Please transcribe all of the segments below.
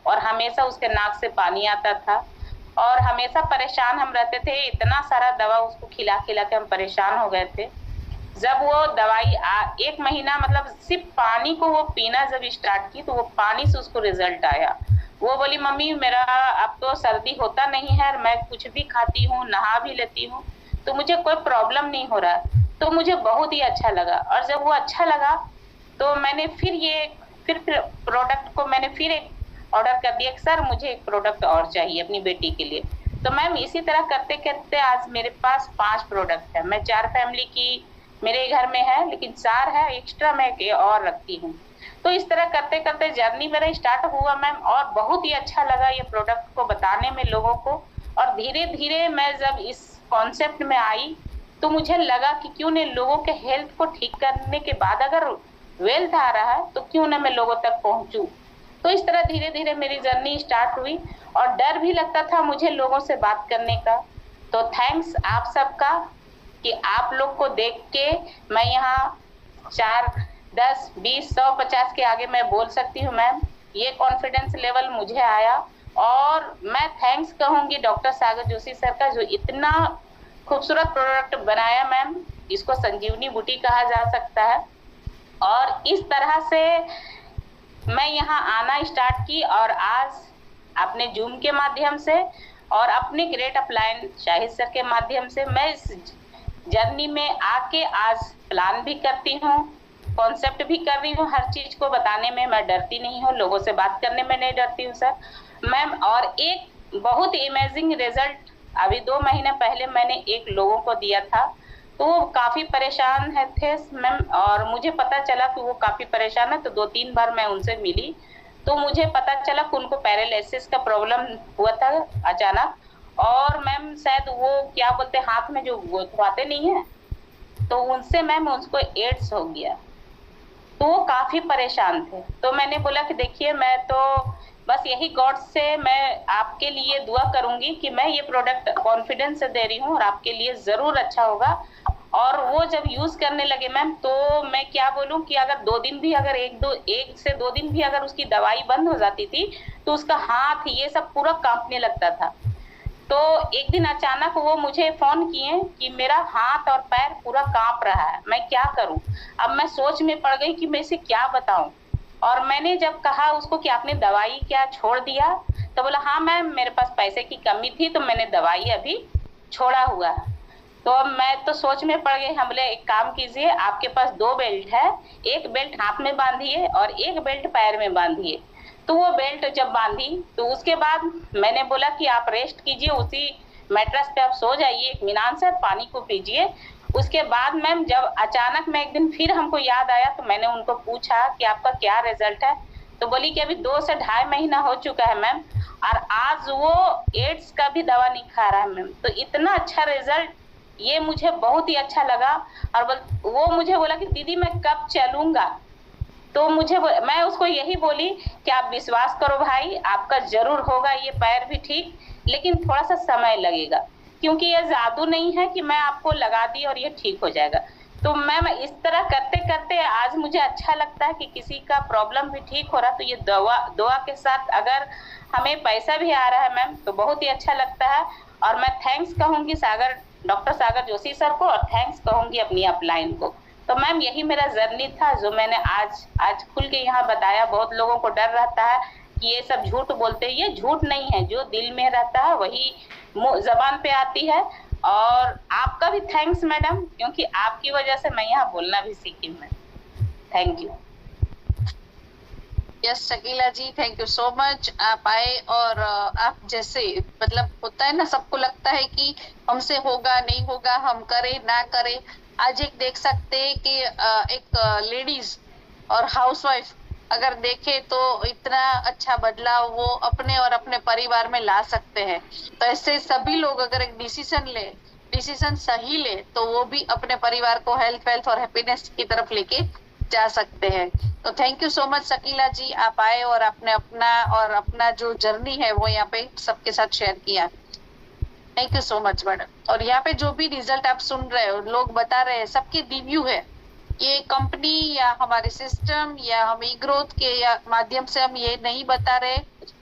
और हमेशा उसके नाक से पानी आता था और हमेशा परेशान हम रहते थे। इतना सारा दवा उसको खिला खिला के हम परेशान हो गए थे। जब वो दवाई 1 महीना मतलब सिर्फ पानी को वो पीना जब स्टार्ट की तो वो पानी से उसको रिजल्ट आया। वो बोली मम्मी मेरा अब तो सर्दी होता नहीं है, मैं कुछ भी खाती हूँ, नहा भी लेती हूँ, तो मुझे कोई प्रॉब्लम नहीं हो रहा। तो मुझे बहुत ही अच्छा लगा और जब वो अच्छा लगा तो मैंने फिर प्रोडक्ट को मैंने फिर एक ऑर्डर कर दिया कि सर मुझे एक प्रोडक्ट और चाहिए अपनी बेटी के लिए। तो मैम इसी तरह करते करते आज मेरे पास 5 प्रोडक्ट है। मैं 4 फैमिली की मेरे घर में है, लेकिन 4 है एक्स्ट्रा मैं और रखती हूँ। तो इस तरह करते करते जर्नी मेरा स्टार्ट हुआ मैम, और बहुत ही अच्छा लगा ये प्रोडक्ट को बताने में लोगों को। और धीरे धीरे मैं जब इस कॉन्सेप्ट में आई तो मुझे लगा कि क्यों नहीं लोगों के हेल्थ को ठीक करने के बाद अगर वेल्थ आ रहा है तो क्यों ना मैं लोगों तक पहुंचूं। तो इस तरह धीरे धीरे मेरी जर्नी स्टार्ट हुई और डर भी लगता था मुझे लोगों से बात करने का। तो थैंक्स आप सबका कि आप लोग को देख के मैं यहाँ 4, 10, 20, 100, 50 के आगे मैं बोल सकती हूँ मैम। ये कॉन्फिडेंस लेवल मुझे आया और मैं थैंक्स कहूंगी डॉक्टर सागर जोशी सर का, जो इतना खूबसूरत प्रोडक्ट बनाया मैम। इसको संजीवनी बूटी कहा जा सकता है। और इस तरह से मैं यहाँ आना स्टार्ट की और आज अपने जूम के माध्यम से और अपने ग्रेट अपलाइन शाहिद सर के माध्यम से मैं इस जर्नी में आके आज प्लान भी करती हूँ, कॉन्सेप्ट भी कर रही हूँ। हर चीज को बताने में मैं डरती नहीं हूँ, लोगों से बात करने में नहीं डरती हूँ सर मैम। और एक बहुत इमेजिंग रिजल्ट अभी 2 महीने पहले मैंने एक लोगों को दिया था, तो वो काफी परेशान है थे मैम, और मुझे पता चला कि वो काफी परेशान है। तो 2-3 बार मैं उनसे मिली तो मुझे पता चला कि उनको पैरालिसिस का प्रॉब्लम हुआ था अचानक। और मैम शायद वो क्या बोलते हाथ में जो गुथवाते नहीं है, तो उनसे मैम उसको एड्स हो गया। तो वो काफी परेशान थे। तो मैंने बोला कि देखिए मैं तो बस यही गॉड से मैं आपके लिए दुआ करूंगी कि मैं ये प्रोडक्ट कॉन्फिडेंस से दे रही हूँ और आपके लिए जरूर अच्छा होगा। और वो जब यूज करने लगे मैम तो मैं क्या बोलूं कि अगर 2 दिन भी अगर 1 से 2 दिन भी अगर उसकी दवाई बंद हो जाती थी तो उसका हाथ ये सब पूरा कांपने लगता था। तो एक दिन अचानक वो मुझे फोन किए कि मेरा हाथ और पैर पूरा कांप रहा है, मैं क्या करूं। अब मैं सोच में पड़ गई कि मैं इसे क्या बताऊं। और मैंने जब कहा उसको कि आपने दवाई क्या छोड़ दिया, तो बोला हाँ मैम मेरे पास पैसे की कमी थी तो मैंने दवाई अभी छोड़ा हुआ है। तो अब मैं तो सोच में पड़ गई। हम बोले एक काम कीजिए, आपके पास 2 बेल्ट है, एक बेल्ट हाथ में बांधिए और एक बेल्ट पैर में बांधिए। तो वो बेल्ट जब बांधी तो उसके बाद मैंने बोला कि आप रेस्ट कीजिए, उसी मैट्रेस पे आप सो जाइए, इत्मीनान से पानी को पीजिए। उसके बाद मैम जब अचानक में एक दिन फिर हमको याद आया तो मैंने उनको पूछा कि आपका क्या रिजल्ट है। तो बोली कि अभी 2 से 2.5 महीना हो चुका है मैम, और आज वो एड्स का भी दवा नहीं खा रहा है मैम। तो इतना अच्छा रिजल्ट, ये मुझे बहुत ही अच्छा लगा। और वो मुझे बोला कि दीदी मैं कब चलूंगा। तो मैं उसको यही बोली कि आप विश्वास करो भाई, आपका जरूर होगा ये पैर भी ठीक, लेकिन थोड़ा सा समय लगेगा, क्योंकि ये जादू नहीं है कि मैं आपको लगा दी और ये ठीक हो जाएगा। तो मैम इस तरह करते करते आज मुझे अच्छा लगता है कि किसी का प्रॉब्लम भी ठीक हो रहा, तो ये दुआ के साथ अगर हमें पैसा भी आ रहा है मैम तो बहुत ही अच्छा लगता है। और मैं थैंक्स कहूंगी डॉक्टर सागर जोशी सर को, और थैंक्स कहूंगी अपनी अपलाइन को। तो मैम यही मेरा जर्नी था जो मैंने आज खुल के यहाँ बताया। बहुत लोगों को डर रहता है कि ये सब झूठ बोलते हैं, ये झूठ नहीं है, जो दिल में रहता है वही जबान पे आती है। और आपका भी थैंक्स मैडम, क्योंकि आपकी वजह से मैं यहाँ बोलना भी सीखी हूँ। Thank you. Yes Shakila ji, thank you so much. आप आए और आप जैसे मतलब होता है ना, सबको लगता है कि हमसे होगा नहीं होगा, हम करें ना करें। आज एक देख सकते हैं कि एक लेडीज और हाउसवाइफ अगर देखे तो इतना अच्छा बदलाव वो अपने और अपने परिवार में ला सकते हैं। तो ऐसे सभी लोग अगर एक डिसीजन सही ले तो वो भी अपने परिवार को हेल्थ वेल्थ और हैप्पीनेस की तरफ लेके जा सकते हैं। तो thank you so much Shakeela ji, आप आए और आपने अपना जो जर्नी है वो यहाँ पे सबके साथ शेयर किया। Thank you so much madam. और यहाँ पे जो भी रिजल्ट आप सुन रहे हो, लोग बता रहे हैं, सबके रिव्यू है, ये कंपनी या हमारे सिस्टम या हम ई ग्रोथ के या माध्यम से हम ये नहीं बता रहे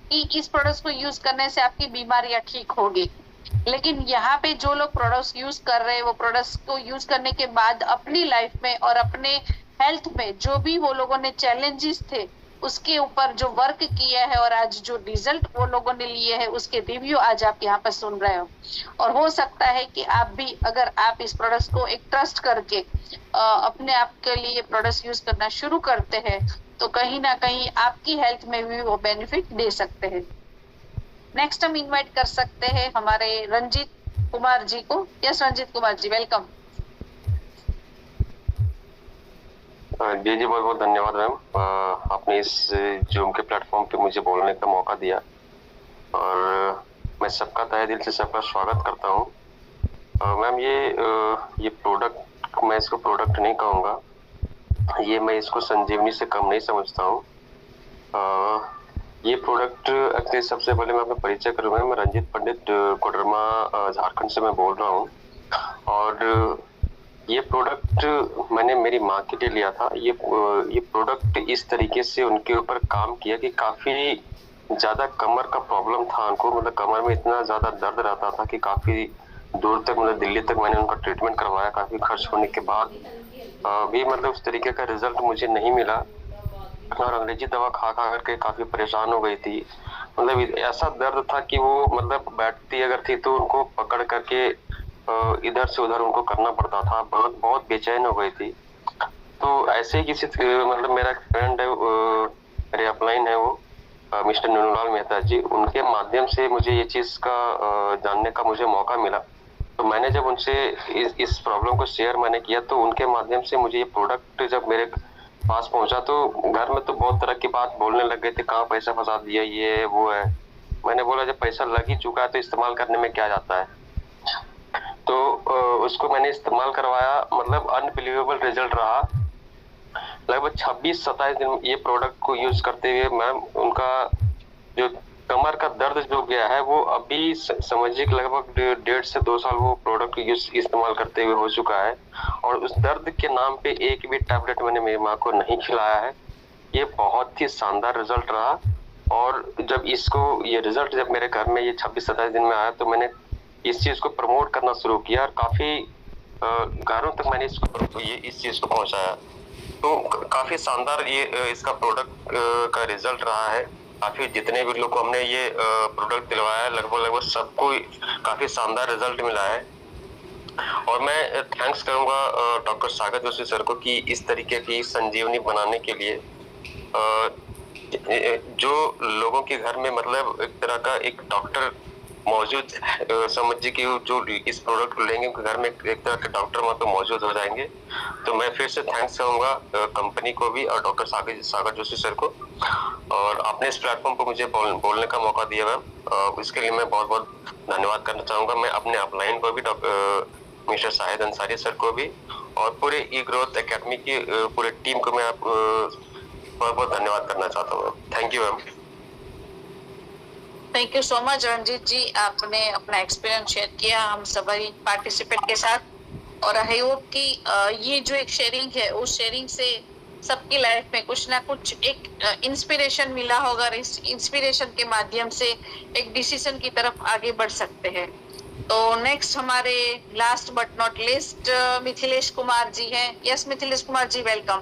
कि इस प्रोडक्ट को यूज करने से आपकी बीमारियां ठीक होगी, लेकिन यहाँ पे जो लोग प्रोडक्ट्स यूज कर रहे हैं वो प्रोडक्ट्स को यूज करने के बाद अपनी लाइफ में और अपने हेल्थ में जो भी वो लोगों ने चैलेंजेस थे उसके ऊपर जो वर्क किया है और आज जो रिजल्ट वो लोगों ने लिए है उसके रिव्यू आज आप यहाँ पर सुन रहे हो। और हो सकता है कि आप भी अगर आप इस प्रोडक्ट्स को एक ट्रस्ट करके अपने आप के लिए प्रोडक्ट्स यूज करना शुरू करते हैं तो कहीं ना कहीं आपकी हेल्थ में भी वो बेनिफिट दे सकते हैं। नेक्स्ट हम इनवाइट कर सकते हैं हमारे रंजीत कुमार जी को। Yes Ranjit Kumar ji, welcome. जी जी, बहुत बहुत धन्यवाद मैम। आपने इस जूम के प्लेटफॉर्म पे मुझे बोलने का मौका दिया और मैं सबका तहे दिल से सबका स्वागत करता हूँ। मैम ये प्रोडक्ट, मैं इसको प्रोडक्ट नहीं कहूँगा, मैं इसको संजीवनी से कम नहीं समझता हूँ। ये प्रोडक्ट एक्चुअली सबसे पहले मैं अपना परिचय करूँगा। मैं रंजीत पंडित कोडरमा झारखंड से मैं बोल रहा हूँ और ये प्रोडक्ट मैंने मेरी माँ के लिए लिया था। ये प्रोडक्ट इस तरीके से उनके ऊपर काम किया कि काफ़ी ज़्यादा कमर का प्रॉब्लम था उनको, मतलब कमर में इतना ज़्यादा दर्द रहता था कि काफ़ी दूर तक, मतलब दिल्ली तक मैंने उनका ट्रीटमेंट करवाया। काफ़ी खर्च होने के बाद भी मतलब उस तरीके का रिजल्ट मुझे नहीं मिला और अंग्रेजी दवा खा खा करके काफ़ी परेशान हो गई थी। मतलब ऐसा दर्द था कि वो मतलब बैठती अगर थी तो उनको पकड़ करके इधर से उधर उनको करना पड़ता था। बहुत बहुत बेचैन हो गई थी। तो ऐसे ही किसी मतलब मेरा एक फ्रेंड है, मेरे अपलाइन है वो मिस्टर नीनूलाल मेहता जी, उनके माध्यम से मुझे ये चीज़ का जानने का मुझे मौका मिला। तो मैंने जब उनसे इस प्रॉब्लम को शेयर मैंने किया तो उनके माध्यम से मुझे ये प्रोडक्ट जब मेरे पास पहुंचा तो घर में तो बहुत तरह की बात बोलने लग गए थे, कहाँ पैसा फंसा दिया, ये वो है। मैंने बोला जब पैसा लग ही चुका है तो इस्तेमाल करने में क्या जाता है। तो उसको मैंने इस्तेमाल करवाया, मतलब अनबिलीवेबल रिजल्ट रहा। लगभग 26-27 दिन ये प्रोडक्ट को यूज करते हुए मैम उनका जो कमर का दर्द जो गया है वो अभी समझिए कि लगभग 1.5 से 2 साल वो प्रोडक्ट यूज इस्तेमाल करते हुए हो चुका है और उस दर्द के नाम पे एक भी टैबलेट मैंने मेरी माँ को नहीं खिलाया है। ये बहुत ही शानदार रिजल्ट रहा और जब ये रिजल्ट जब मेरे घर में ये 26-27 दिन में आया तो मैंने इस चीज को प्रमोट करना शुरू किया और काफी घरों तक मैंने इस चीज को पहुंचाया। तो काफी शानदार ये इसका प्रोडक्ट का रिजल्ट रहा है। काफी जितने भी लोग को हमने ये प्रोडक्ट दिलवाया है लगभग सबको काफी शानदार रिजल्ट मिला है। और मैं थैंक्स करूंगा डॉक्टर सागर जोशी सर को कि इस तरीके की संजीवनी बनाने के लिए जो लोगों के घर में मतलब एक तरह का एक डॉक्टर मौजूद समझिए कि जो इस प्रोडक्ट को लेंगे उनके घर में एक तरह के डॉक्टर मतलब मौजूद हो जाएंगे। तो मैं फिर से थैंक्स करूंगा कंपनी को भी और डॉक्टर सागर जोशी सर को। और आपने इस प्लेटफॉर्म पर मुझे बोलने का मौका दिया मैम, इसके लिए मैं बहुत बहुत धन्यवाद करना चाहूंगा। मैं अपने अपलाइन को भी मिस्टर शाहिद अंसारी सर को भी और पूरे ई ग्रोथ एकेडमी की पूरे टीम को मैं बहुत बहुत धन्यवाद करना चाहता हूँ। Thank you ma'am. Thank you so much Ranjit ji, आपने अपना एक्सपीरियंस शेयर किया हम सभी पार्टिसिपेंट के साथ और आई होप कि ये जो एक शेयरिंग है उस शेयरिंग से सबकी लाइफ में कुछ ना कुछ एक इंस्पिरेशन मिला होगा और इस इंस्पिरेशन के माध्यम से एक डिसीजन की तरफ आगे बढ़ सकते हैं। तो नेक्स्ट हमारे last but not least Mithilesh Kumar ji हैं। Yes Mithilesh Kumar ji, welcome.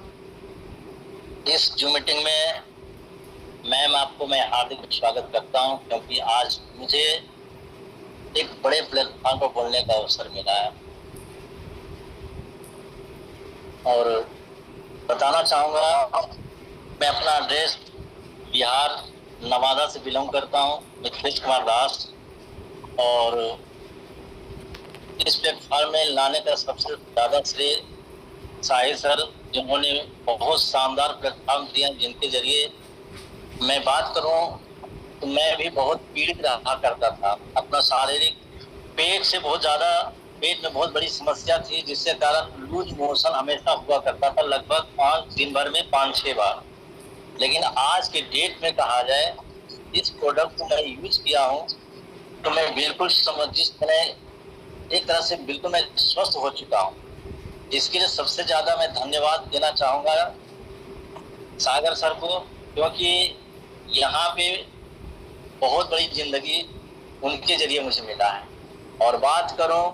इस जूम मीटिंग में मैम आपको मैं हार्दिक स्वागत करता हूं क्योंकि आज मुझे एक बड़े प्लेटफॉर्म पर बोलने का अवसर मिला है और बताना चाहूँगा मैं अपना एड्रेस बिहार नवादा से बिलोंग करता हूँ, मिथिलेश कुमार दास। और इस प्लेटफॉर्म में लाने का सबसे ज़्यादा श्रेय शाहिद सर, जिन्होंने बहुत शानदार प्लेटफॉर्म दिया जिनके जरिए मैं बात करूं तो मैं भी बहुत पीड़ित रहा करता था। अपना शारीरिक पेट से बहुत ज़्यादा, पेट में बहुत बड़ी समस्या थी जिससे कारण लूज मोशन हमेशा हुआ करता था, लगभग दिन भर में 5-6 बार। लेकिन आज के डेट में कहा जाए इस प्रोडक्ट को मैं यूज किया हूँ तो मैं बिल्कुल एक तरह से बिल्कुल मैं स्वस्थ हो चुका हूँ। इसके लिए सबसे ज्यादा मैं धन्यवाद देना चाहूंगा सागर सर को, क्योंकि यहाँ पे बहुत बड़ी जिंदगी उनके जरिए मुझे मिला है। और बात करूं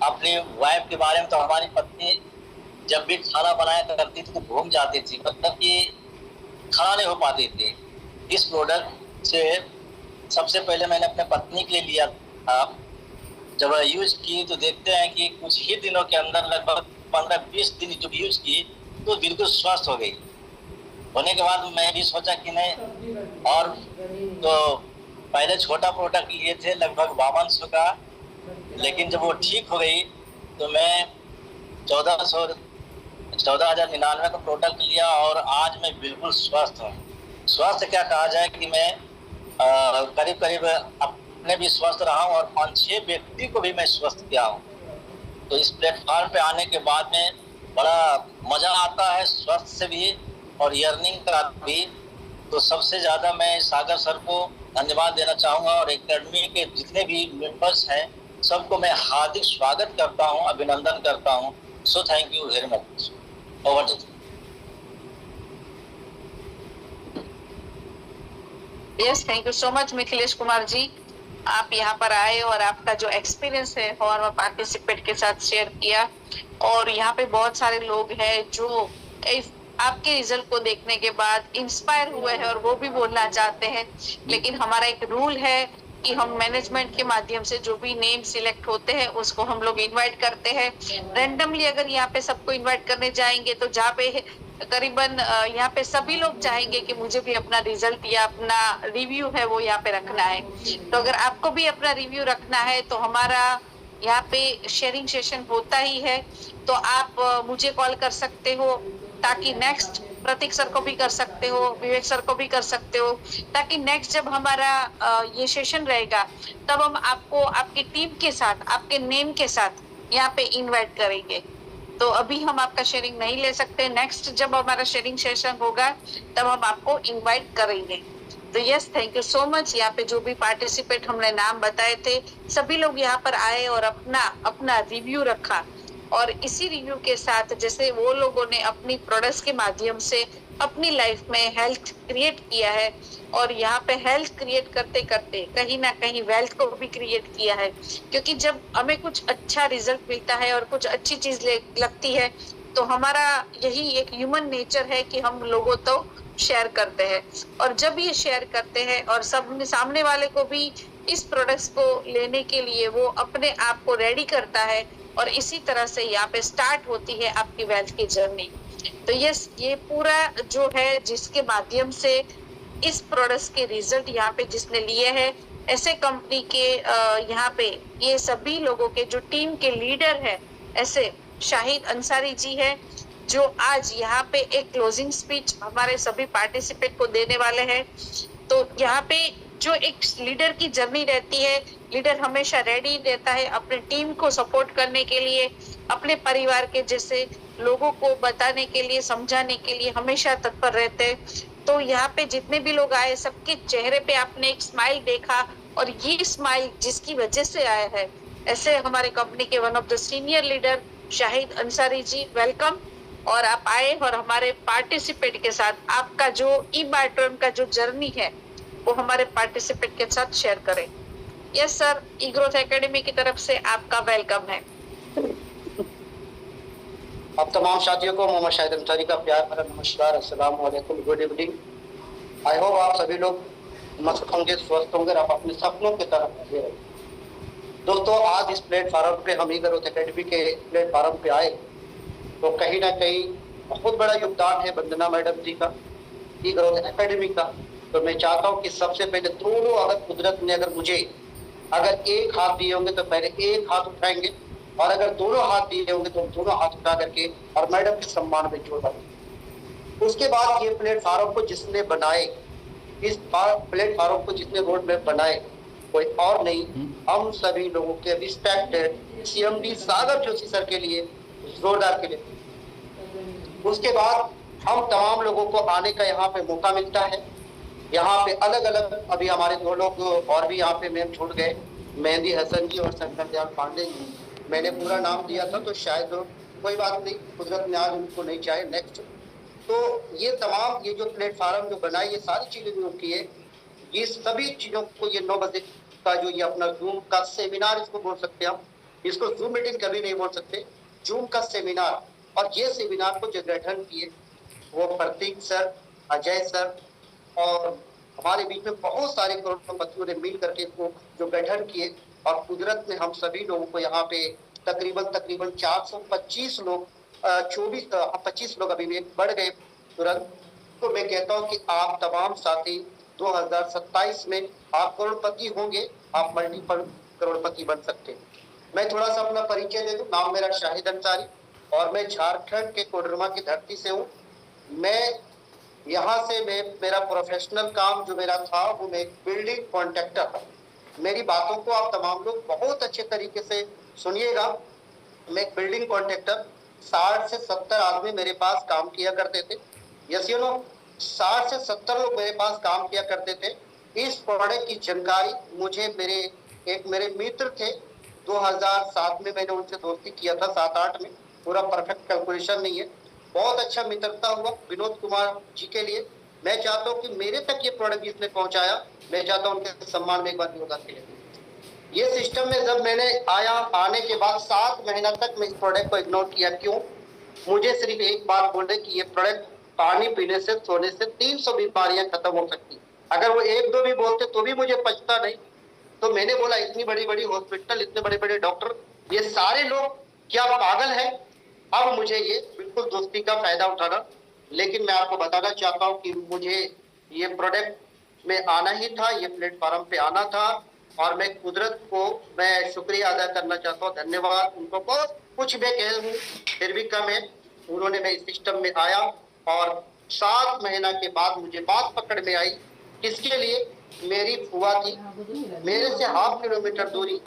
अपनी वाइफ के बारे में, तो हमारी पत्नी जब भी खाना बनाया करती थी तो घूम जाती थी, मतलब कि खाना नहीं हो पाती थी। इस प्रोडक्ट से सबसे पहले मैंने अपने पत्नी के लिए लिया था। जब यूज की तो देखते हैं कि कुछ ही दिनों के अंदर लगभग 15-20 दिन जब यूज की तो बिल्कुल स्वस्थ हो गई। होने के बाद मैं भी सोचा कि नहीं, और तो पहले छोटा प्रोडक्ट लिए थे लगभग 5200 का, लेकिन जब वो ठीक हो गई तो मैं 14,099 का प्रोडक्ट लिया और आज मैं बिल्कुल स्वस्थ हूँ। स्वस्थ क्या कहा जाए कि मैं करीब करीब अपने भी स्वस्थ रहा हूँ और 5-6 व्यक्ति को भी मैं स्वस्थ किया हूँ। तो इस प्लेटफॉर्म पे आने के बाद में बड़ा मजा आता है, स्वस्थ से भी और अर्निंग का भी। तो सबसे ज्यादा मैं सागर सर को धन्यवाद देना चाहूंगा और एकेडमी के जितने भी मेंबर्स हैं सबको मैं हार्दिक स्वागत करता हूं, अभिनंदन करता हूं। So thank you very much. Over to you. Yes, thank you so much Mithilesh Kumar ji, आप यहाँ पर आए और आपका जो एक्सपीरियंस है फॉर्मर पार्टिसिपेट के साथ शेयर किया। और यहाँ पे बहुत सारे लोग हैं जो आपके रिजल्ट को देखने के बाद इंस्पायर हुए हैं और वो भी बोलना चाहते हैं। लेकिन हमारा एक रूल है कि हम मैनेजमेंट के माध्यम से जो भी नेम सिलेक्ट होते हैं उसको हम लोग इनवाइट करते हैं रैंडमली। अगर यहाँ पे सबको इनवाइट करने जाएंगे तो जहाँ पे करीबन यहाँ पे सभी लोग चाहेंगे कि मुझे भी अपना रिजल्ट या अपना रिव्यू है वो यहाँ पे रखना है। तो अगर आपको भी अपना रिव्यू रखना है तो हमारा यहाँ पे शेयरिंग सेशन होता ही है, तो आप मुझे कॉल कर सकते हो, ताकि नेक्स्ट प्रतीक सर को भी कर सकते हो, विवेक सर को भी कर सकते हो, ताकि नेक्स्ट जब हमारा ये सेशन रहेगा तब हम आपको आपकी टीम के साथ आपके नेम के साथ यहाँ पे इनवाइट करेंगे। तो अभी हम आपका शेयरिंग नहीं ले सकते, नेक्स्ट जब हमारा शेयरिंग सेशन होगा तब हम आपको इनवाइट करेंगे। तो yes, thank you so much. यहाँ पे जो भी पार्टिसिपेट हमने नाम बताए थे सभी लोग यहाँ पर आए और अपना रिव्यू रखा। और इसी रिव्यू के साथ जैसे वो लोगों ने अपनी प्रोडक्ट्स के माध्यम से अपनी लाइफ में हेल्थ क्रिएट किया है, और यहाँ पे हेल्थ क्रिएट करते करते कहीं ना कहीं वेल्थ को भी क्रिएट किया है। क्योंकि जब हमें कुछ अच्छा रिजल्ट मिलता है और कुछ अच्छी चीज लगती है तो हमारा यही एक ह्यूमन नेचर है कि हम लोगों तो शेयर करते हैं। और जब ये शेयर करते हैं और सब सामने वाले को भी इस प्रोडक्ट्स को लेने के लिए वो अपने आप को रेडी करता है, और इसी तरह से यहाँ पे स्टार्ट होती है आपकी वेल्थ की जर्नी। तो यस, ये पूरा जो है जिसके माध्यम से इस प्रोडक्ट्स के रिजल्ट यहाँ पे जिसने लिए हैं, ऐसे कंपनी के यहाँ पे ये सभी लोगों के जो टीम के लीडर है, ऐसे शाहिद अंसारी जी है जो आज यहाँ पे एक क्लोजिंग स्पीच हमारे सभी पार्टिसिपेट को देने वाले हैं। तो यहाँ पे जो एक लीडर की जर्नी रहती है, लीडर हमेशा रेडी रहता है अपने टीम को सपोर्ट करने के लिए, अपने परिवार के जैसे लोगों को बताने के लिए, समझाने के लिए हमेशा तत्पर रहते हैं। तो यहाँ पे जितने भी लोग आए सबके चेहरे पे आपने एक स्माइल देखा, और ये स्माइल जिसकी वजह से आया है, ऐसे हमारे कंपनी के one of the senior leader Shahid Ansari ji, welcome. और आप आए और हमारे पार्टिसिपेट के साथ आपका जो ई-बार्टरम का जो जर्नी है वो हमारे पार्टिसिपेट के साथ शेयर करें। यस सर, ई ग्रोथ एकेडमी की तरफ से आपका वेलकम है। आप तमाम साथियों को मोहम्मद शाहिद अंसारी का प्यार भरा नमस्कार, अस्सलाम वालेकुम, गुड इवनिंग। आई होप आप सभी लोग मस्त होंगे, स्वस्थ होंगे, आप अपने सपनों की तरफ आगे रहें। दोस्तों, आज इस प्लेटफॉर्म पे हम ई ग्रोथ एकेडमी के प्लेटफॉर्म पे आए तो कहीं ना कहीं बहुत बड़ा योगदान है वंदना मैडम जी का, ई ग्रोथ एकेडमी का। तो मैं चाहता हूँ कि सबसे पहले दोनों, अगर कुदरत ने अगर मुझे एक हाथ दिए होंगे तो पहले एक हाथ उठाएंगे, और अगर दोनों हाथ दिए होंगे तो दोनों हाथ उठा करके और मैडम के सम्मान में जोड़ देंगे। उसके बाद ये प्लेटफॉर्म को जिसने बनाए, इस प्लेटफॉर्म को जिसने रोड मैप बनाए, कोई और नहीं, हम सभी लोगों के रिस्पेक्टेड CMD सागर जोशी सर के लिए, जोरदार के लिए। उसके बाद हम तमाम लोगों को आने का यहाँ पे मौका मिलता है। यहाँ पे अलग अलग, अभी हमारे दो लोग और भी यहाँ पे मैम छूट गए, मेहंदी हसन जी और शंकर दयाल पांडे जी, मैंने पूरा नाम दिया था, तो शायद कोई बात नहीं, कुदरत ने आज उनको नहीं चाहे नेक्स्ट। तो ये तमाम ये जो प्लेटफार्म जो बनाई, ये सारी चीजें जो की है, ये सभी चीजों को ये 9 बजे का जो ये अपना जूम का सेमिनार इसको बोल सकते हैं हम, इसको जूम मीटिंग कभी नहीं बोल सकते, जूम का सेमिनार। और ये सेमिनार को जो गठन किए वो प्रतीक सर, अजय सर और हमारे बीच में बहुत सारे करोड़पतियों ने मिल करके इसको जो गठन किए। और कुदरत ने हम सभी लोगों को यहाँ पे तकरीबन 425 लोग 25 लोग अभी भी बढ़ गए तुरंत। तो मैं कहता हूँ कि आप तमाम साथी 2027 में आप करोड़पति होंगे, आप मल्टीपल करोड़पति बन सकते हैं। मैं थोड़ा सा अपना परिचय दे दूं। नाम मेरा शाहिद अंसारी और मैं झारखंड के कोडरमा की धरती से हूँ। मैं यहाँ से मेरा प्रोफेशनल काम जो मेरा था वो मैं बिल्डिंग कॉन्ट्रैक्टर था। मेरी बातों को आप तमाम लोग बहुत अच्छे तरीके से सुनिएगा। मैं एक बिल्डिंग कॉन्ट्रैक्टर, 60 से 70 आदमी मेरे पास काम किया करते थे। यस यू नो, 60 से 70 लोग मेरे पास काम किया करते थे। इस प्रोडक्ट की जानकारी मुझे मेरे मित्र थे, 2007 में मैंने उनसे दोस्ती किया था, 7-8 में, पूरा परफेक्ट कैलकुलेशन नहीं है। बहुत अच्छा मित्रता हुआ विनोद कुमार जी के लिए। मैं चाहता हूँ कि मेरे तक ये प्रोडक्ट जिसने पहुंचाया, मैं चाहता हूँ उनके सम्मान में एक बार योगदान के लिए। ये सिस्टम में जब मैंने आने के बाद 7 महीना तक मैं इस प्रोडक्ट को इग्नोर किया। क्यों? मुझे सिर्फ एक बात बोले कि ये प्रोडक्ट पानी पीने से, सोने से 300 बीमारियां खत्म हो सकती। अगर वो 1-2 भी बोलते तो भी मुझे पछता नहीं। तो मैंने बोला इतनी बड़ी बड़ी हॉस्पिटल, इतने बड़े बड़े डॉक्टर, ये सारे लोग क्या पागल है? अब मुझे ये बिल्कुल दोस्ती का फायदा उठाना। लेकिन मैं आपको बताना चाहता हूँ कि मुझे ये प्रोडक्ट में आना ही था, ये प्लेटफॉर्म पे आना था। और मैं कुदरत को मैं शुक्रिया अदा करना चाहता हूँ, धन्यवाद उनको। बहुत कुछ मैं कह दूँ फिर भी कम है। उन्होंने मैं इस सिस्टम में आया और 7 महीना के बाद मुझे बात पकड़ में आई। किसके लिए? मेरी फुआ थी, मेरे से 1/2 किलोमीटर दूरी,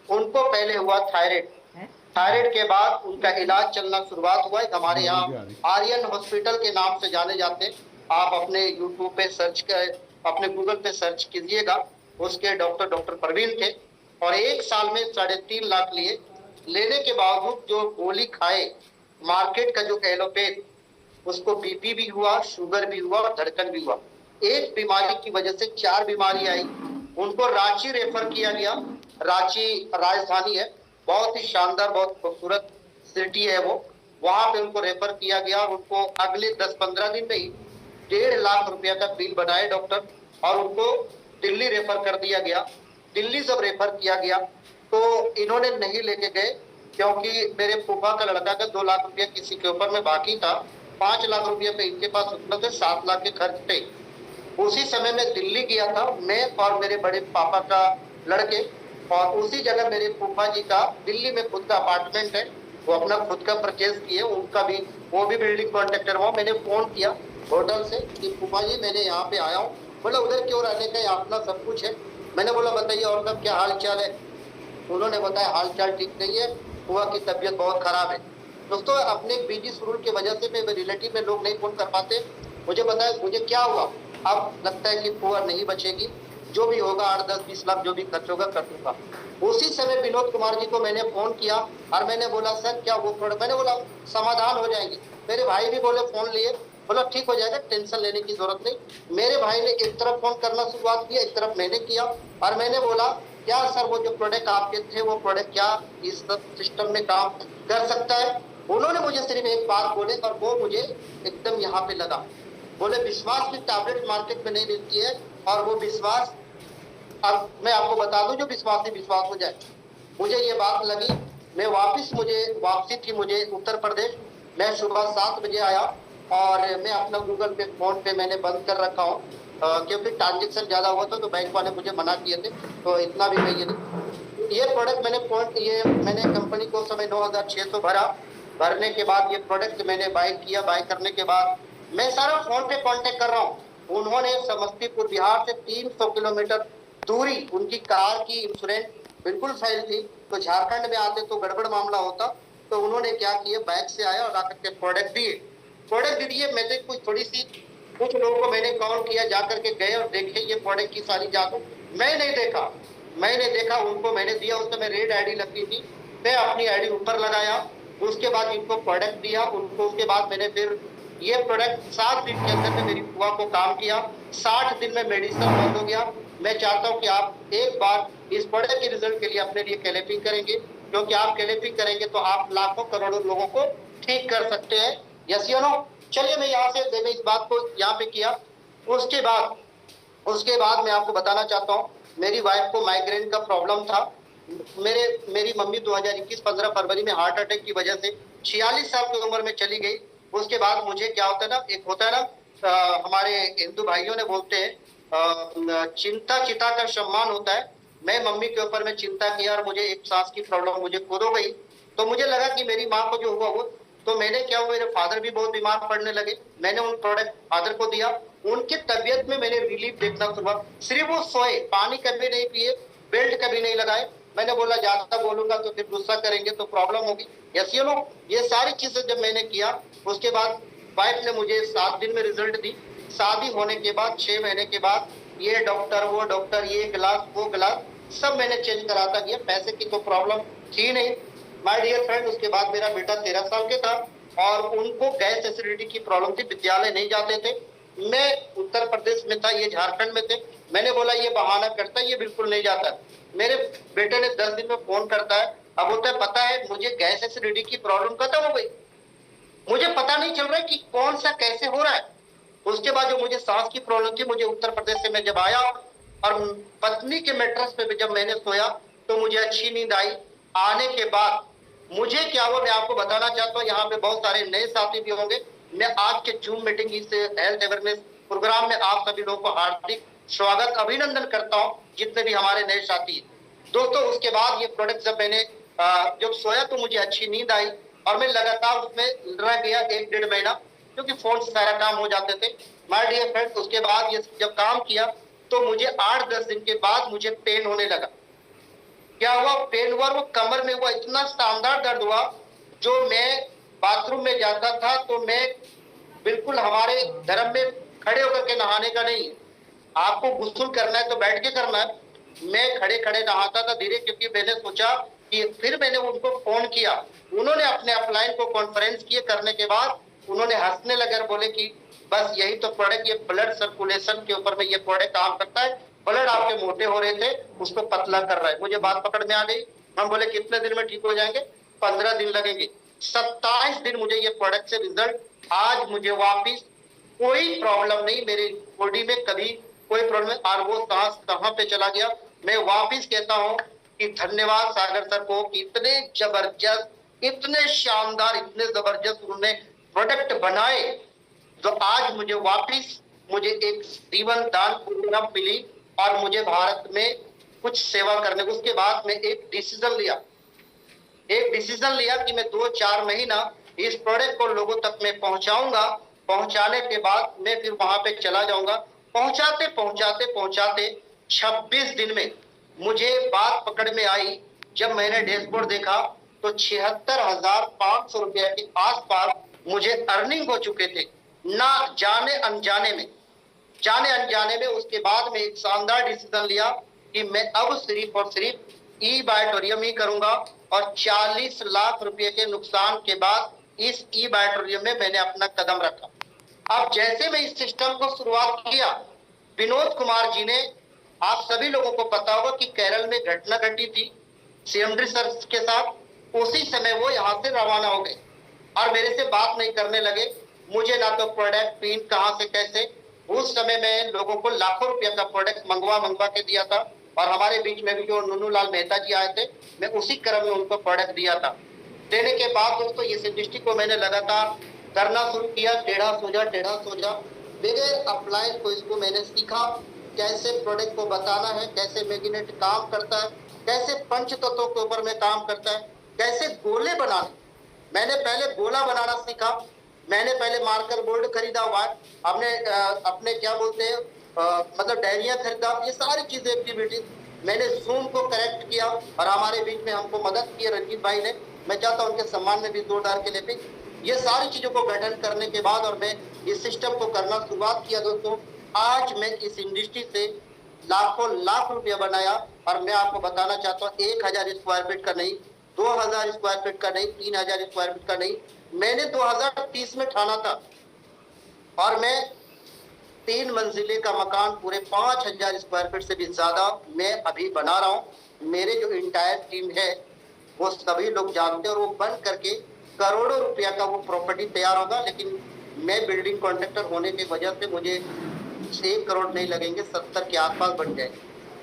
उनको पहले हुआ थायराइड के बाद उनका इलाज चलना शुरुआत हुआ है। हमारे यहाँ आर्यन हॉस्पिटल के नाम से जाने जाते। आप अपने यूट्यूब पे सर्च कर, अपने गूगल पे सर्च कीजिएगा। उसके डॉक्टर प्रवीण थे और 1 साल में 3.5 लाख लिए। लेने के बावजूद जो गोली खाए, मार्केट का जो एलोपैथ, उसको बीपी भी हुआ, शुगर भी हुआ और धड़कन भी हुआ। एक बीमारी की वजह से 4 बीमारी आई। उनको रांची रेफर किया गया। रांची राजधानी है, बहुत ही शानदार, बहुत खूबसूरत सिटी है वो। वहां पे उनको रेफर किया गया। उनको अगले 10-15 दिन में ही 1.5 लाख रुपया का बिल बनाए डॉक्टर और उनको दिल्ली रेफर कर दिया गया। दिल्ली जब रेफर किया गया तो इन्होंने नहीं लेके गए, क्योंकि मेरे फूफा का लड़का का 2 लाख रुपया किसी के ऊपर में बाकी था। 5 लाख रुपया पे इनके पास उपलब्ध थे, 7 लाख के खर्च पे। उसी समय में दिल्ली गया था, मैं और मेरे बड़े पापा का लड़के। और उसी जगह मेरे फूफा जी का दिल्ली में खुद का अपार्टमेंट है, वो अपना खुद का परचेज किए। उनका भी, वो भी बिल्डिंग कॉन्ट्रैक्टर हुआ। मैंने फोन किया होटल से कि फूफा जी मैंने यहाँ पे आया हूँ। बोला उधर क्यों रहने का, अपना सब कुछ है। मैंने बोला बताइए और सब क्या हाल चाल है। उन्होंने बताया हाल चाल ठीक नहीं है, फूफा की तबीयत बहुत खराब है। दोस्तों, अपने बिजी शेड्यूल की वजह से मेरे रिलेटिव में लोग नहीं फोन कर पाते। मुझे बताया मुझे क्या हुआ। अब लगता है कि फूफा नहीं बचेगी, जो भी होगा 8-10-20 लाख जो भी खर्च होगा कर दूंगा। उसी समय विनोद कुमार जी को मैंने फोन किया और मैंने बोला सर क्या वो प्रोडक्ट, मैंने बोला समाधान हो जाएगी। मेरे भाई भी बोले, फोन लिए, बोला ठीक हो जाएगा, टेंशन लेने की जरूरत नहीं। मेरे भाई ने एक तरफ फोन करना शुरुआत किया, एक तरफ मैंने किया और मैंने बोला क्या सर वो जो प्रोडक्ट आपके थे वो प्रोडक्ट क्या इस सिस्टम में काम कर सकता है। उन्होंने मुझे सिर्फ एक बात बोले और वो मुझे एकदम यहाँ पे लगा। बोले विश्वास की टैबलेट मार्केट में नहीं मिलती है और वो विश्वास, अब मैं आपको बता दूं जो विश्वास ही विश्वास हो जाए। मुझे ये बात लगी। मैं वापसी थी मुझे उत्तर प्रदेश। मैं सुबह 7 बजे आया और मैं अपना गूगल पे फोन पे मैंने बंद कर रखा हूँ, क्योंकि ट्रांजेक्शन ज्यादा हुआ था तो बैंक वाले मुझे मना किए थे, तो इतना भी मैं ये प्रोडक्ट मैंने कंपनी को समय 9,600 भरने के बाद ये प्रोडक्ट मैंने बाय किया। बाय करने के बाद मैं सारा फोन पे कांटेक्ट कर रहा हूँ। उन्होंने समस्तीपुर बिहार से 300 किलोमीटर दूरी, उनकी कार की इंश्योरेंस बिल्कुल सही थी, तो झारखंड में आते तो गड़बड़ मामला होता। तो उन्होंने क्या किया, बैग से आया और आकर के प्रोडक्ट दिए। मैं तो कुछ लोगों को मैंने कॉल किया, जाकर के गए और देखे ये प्रोडक्ट की सारी जांच। मैंने देखा उनको मैंने दिया। उस समय रेड आईडी लगती थी, मैं अपनी आईडी ऊपर लगाया, उसके बाद इनको प्रोडक्ट दिया उनको, उसके बाद मैंने फिर ये प्रोडक्ट 7 दिन के अंदर में मेरी बुआ को काम किया, 60 दिन में मेडिसिन बंद हो गया। मैं चाहता हूं कि आप एक बार इस प्रोडक्ट के रिजल्ट के लिए अपने लिए कैलेपिंग करेंगे, क्योंकि आप कैलेपिंग करेंगे तो आप लाखों करोड़ों लोगों को ठीक कर सकते हैं। यस या नो? चलिए मैं यहाँ से मैंने इस बात को यहाँ पे किया। उसके बाद मैं आपको बताना चाहता हूँ, मेरी वाइफ को माइग्रेन का प्रॉब्लम था। मेरी मम्मी 2021 15 फरवरी में हार्ट अटैक की वजह से 46 साल की उम्र में चली गई। उसके बाद मुझे क्या होता है ना, एक होता है ना हमारे हिंदू भाइयों ने बोलते हैं चिंता चिता का सम्मान होता है। मैं मम्मी के ऊपर में चिंता किया और मुझे एक सांस की प्रॉब्लम मुझे खुद हो गई। तो मुझे लगा कि मेरी माँ को जो हुआ वो, तो मैंने क्या हुआ, मेरे फादर भी बहुत बीमार पड़ने लगे। मैंने उन प्रोडक्ट फादर को दिया, उनकी तबीयत में मैंने रिलीफ देखना शुरू हुआ। सिर्फ वो सोए, पानी कभी नहीं पिए, बेल्ट कभी नहीं लगाए। मैंने बोला ज्यादा बोलूंगा तो फिर गुस्सा करेंगे तो प्रॉब्लम होगी। Yes you know? ये सारी चीजें जब मैंने किया, उसके बाद वाइफ ने मुझे 7 दिन में रिजल्ट दी। शादी होने के बाद 6 महीने के बाद ये डॉक्टर वो डॉक्टर, ये गिलास वो गिलास सब मैंने चेंज कराता गया। पैसे की तो प्रॉब्लम थी नहीं माय डियर फ्रेंड। उसके बाद मेरा बेटा 13 साल के था और उनको गैस एसिडिटी की प्रॉब्लम थी, विद्यालय नहीं जाते थे। मैं उत्तर प्रदेश में था, ये झारखंड में थे। मैंने बोला ये बहाना करता है, ये बिल्कुल नहीं जाता। मेरे बेटे ने 10 दिन में फोन करता है, अब होता है पता है मुझे गैस एसिडिटी की प्रॉब्लम खत्म हो गई, मुझे पता नहीं चल रहा है कि कौन सा कैसे हो रहा है। उसके बाद जो मुझे सांस की प्रॉब्लम थी, मुझे उत्तर प्रदेश से मैं जब आया और पत्नी के मैट्रेस पे जब मैंने सोया तो मुझे अच्छी नींद आई। आने के बाद मुझे क्या हुआ मैं आपको बताना चाहता हूँ। यहाँ पे बहुत सारे नए साथी भी होंगे। मैं आज के जूम मीटिंग इस हेल्थ अवेयरनेस प्रोग्राम में आप सभी लोगों को हार्दिक स्वागत अभिनंदन करता हूँ, जितने भी हमारे नए साथी हैं। दोस्तों उसके बाद ये प्रोडक्ट जब मैंने जब सोया तो मुझे अच्छी नींद आई और मैं लगातार उसमें रह गया 1-1.5 महीना, क्योंकि फोन से सारा काम हो जाते थे माय डियर फ्रेंड। उसके बाद ये जब काम किया तो मुझे 8-10 दिन के बाद मुझे पेन होने लगा। क्या हुआ? पेन हुआ, वो कमर में हुआ, इतना शानदार दर्द हुआ। जो मैं बाथरूम में जाता था तो मैं बिल्कुल, हमारे धर्म में खड़े होकर के नहाने का नहीं, आपको गुस्ल करना है तो बैठ के करना है। मैं खड़े खड़े नहाता था धीरे, क्योंकि मैंने सोचा कि फिर मैंने उनको फोन किया, उन्होंने अपने अपलाइन को कॉन्फ्रेंस किए। करने के बाद उन्होंने हंसने लगे और बोले कि बस यही तो प्रोडक्ट, ये ब्लड सर्कुलेशन के ऊपर में ये प्रोडक्ट काम करता है। ब्लड आपके मोटे हो रहे थे उसको पतला कर रहा है। मुझे बात पकड़ में आ गई। हम बोले कितने दिन में ठीक हो जाएंगे? 15 दिन लगेंगे। 27 दिन मुझे ये प्रोडक्ट से रिजल्ट, आज मुझे वापिस कोई प्रॉब्लम नहीं, मेरे बॉडी में कभी कोई प्रॉब्लम। और वो सांस कहाँ पे चला गया? मैं वापिस कहता हूँ कि धन्यवाद सागर सर को, इतने जबरदस्त, इतने शानदार, इतने जबरदस्त उन्होंने प्रोडक्ट बनाए जो आज मुझे वापिस मुझे एक जीवन दान प्रोग्राम मिली और मुझे भारत में कुछ सेवा करने। उसके बाद मैं एक डिसीजन लिया कि मैं 2-4 महीना इस प्रोडक्ट को लोगों तक मैं पहुंचाऊंगा। पहुंचाने के बाद मैं फिर वहां पे चला जाऊंगा। पहुंचाते 26 दिन में मुझे बात पकड़ में आई। जब मैंने डैशबोर्ड देखा तो 76,500 रुपया के आसपास मुझे अर्निंग हो चुके थे, ना जाने अनजाने में। उसके बाद में एक शानदार डिसीजन लिया कि मैं अब सिर्फ और सिर्फ ई बायोटोरियम ही करूंगा। और 40 लाख रुपए के नुकसान के बाद इस ई बायोटोरियम में मैंने अपना कदम रखा। अब जैसे मैं इस सिस्टम को शुरुआत किया, विनोद कुमार जी ने, आप सभी लोगों को पता होगा कि केरल में घटना घटी थी सीएमडी सर के साथ, उसी समय वो यहाँ से रवाना हो गए और मेरे से बात नहीं करने लगे। मुझे ना तो प्रोडक्ट पिन कहाँ से कैसे, उस समय में लोगों को लाखों रुपया का प्रोडक्ट मंगवा के दिया था। और हमारे बीच में भी जो नूनू लाल मेहता जी आए थे, मैं उसी क्रम में उनको प्रोडक्ट दिया था। देने के बाद दोस्तों इस इंडस्ट्री को मैंने लगातार करना शुरू किया। टेढ़ा सोजा बगैर अपलाइन को इसको मैंने सीखा, कैसे प्रोडक्ट को बताना है, कैसे मैग्नेट काम करता है, कैसे पंच तत्वों के ऊपर में काम करता है, कैसे गोले बनाना। मैंने पहले गोला बनाना सीखा। मैंने पहले मार्कर बोर्ड खरीदा हुआ, अपने क्या बोलते हैं मतलब डायरिया खरीदा। ये सारी चीजें एक्टिविटी मैंने जूम को करेक्ट किया और हमारे बीच में हमको मदद की रंजीत भाई ने। मैं चाहता हूं उनके सम्मान में भी जोरदार के लिए। ये सारी चीजों को गठन करने के बाद और मैं इस सिस्टम को करना शुरुआत किया दोस्तों। आज मैं इस इंडस्ट्री से लाख रुपया बनाया और मैं आपको बताना चाहता हूँ 1000 स्क्वायर फीट का नहीं, 2000 स्क्वायर फीट का नहीं, 3000 स्क्वायर फीट का नहीं, मैंने 2030 में ठाना था और मैं 3 मंजिले का मकान पूरे 5000 स्क्वायर फीट से भी ज्यादा मैं अभी बना रहा हूँ। मेरे जो इंटायर टीम है वो सभी लोग जानते हैं और वो बन करके करोड़ों रुपया का वो प्रॉपर्टी तैयार होगा। लेकिन मैं बिल्डिंग कॉन्ट्रैक्टर होने की वजह से मुझे 1 करोड़ नहीं लगेंगे, 70 के आसपास बन जाएंगे,